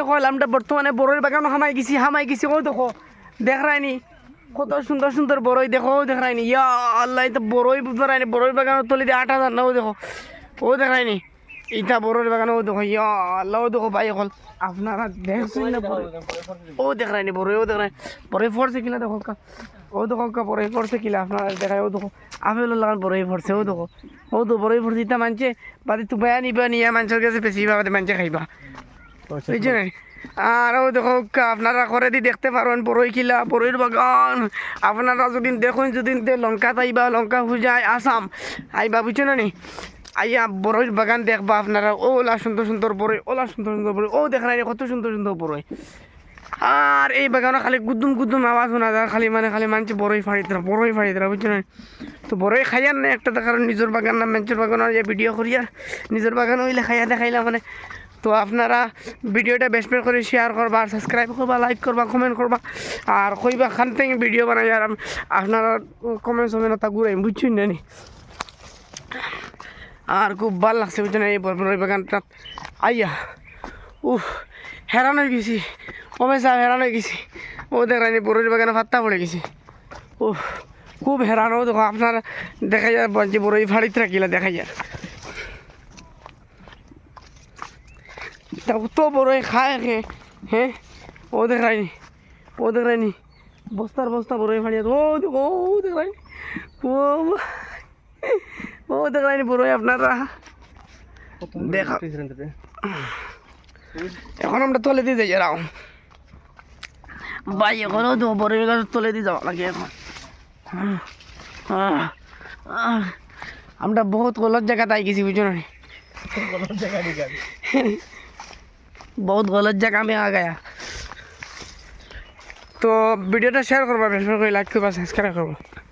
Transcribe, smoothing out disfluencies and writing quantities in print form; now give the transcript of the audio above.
হল আমরা বর্তমানে বড়ই বাগানো হামাই গেছি ও দেখো দেখ রায়নি কত সুন্দর সুন্দর বড়ই দেখো দেখ রায়নি ইয়া আল্লাহ এটা বড়ই বুঝতে রায়নি বড়ই বাগানের তলি দিয়ে 8,000 না ও দেখো ও দেখ রায়নি এটা বড়ই বাগান ও দেখো ইয়া আল্লাহ ও দেখো ভাই হল আপনারা দেখছেন না ও দেখ রায়নি বড়ই ও দেখ রায়নি বড়ই ফোরছে কিলা দেখো ও দেখো বড়ই ফোরছে কিলা আপনারা দেখায় ও দেখো আপেল লাগান বড়ই ফোরছে ও দেখো ও তো বড়ই ফোরছে এটা মানছে বাদে তুই বেয়া নিবা নিয়ে মানুষের কাছে বেশি বাদে মানছে খাইবা বুঝছেন আর ও দেখো আপনারা করে দি দেখতে পারেন বড়ই কিলা বড়ইর বাগান আপনারা যদি দেখুন যদি লঙ্কা তাইবা লঙ্কা খুঁজায় আসাম আইবা বুঝছেন নি আইয়া বড়ইর বাগান দেখবা আপনারা ওলা সুন্দর সুন্দর বড়ই ওলা সুন্দর সুন্দর বড়ই ও দেখা নাই কত সুন্দর সুন্দর বড়ই আর এই বাগানে খালি গুদুম গুদুম আওয়াজ শোনা যায় খালি মানছে বড়ই ফাড়িতরা বুঝছেন তো বড়ই খাইয়ার না একটা দেখার নিজের বাগান না মানুষের বাগান ভিডিও করিয়া নিজের বাগান হইলে খাইয়া দেখাইলা মানে তো আপনারা ভিডিওটা বেশ বেশ করে শেয়ার করবা আর সাবস্ক্রাইব করবা লাইক করবা কমেন্ট করবা আর কইবা খান থেকে ভিডিও বানাই আর আপনারা কমেন্ট তা ঘুরাই বুঝছেন না নি আর খুব ভালো লাগছে বুঝছেন এই বড়ই বাগানটা আইয়া হেরান হয়ে গেছি হেরান হয়ে গেছি ও দেখায়নি বড়ই বাগানে ফাত্তা পড়ে গেছি খুব হেরান ও দেখো আপনারা দেখা যায় যে বড়ই ফাড়িতে রাখিলা দেখা যায় তো বড়ই খায় হ্যাঁ ও দেখায়নি বস্তার বস্তা বড়ই ফাড়িয়া ও দেখায়নি ও দেখায়নি বড়ই আপনারা দেখা এখন আমরা তলে দিয়ে যাই রাও ভাই এখনও তো বড়ই গাছ তলে দিয়ে যাওয়া লাগে এখন আমরা বহুত গলত জায়গা তাই গেছি বুঝছো না बहुत गलत जगह में आ गया तो वीडियो शेयर करवा लाइक करवा सब्सक्राइब करवा।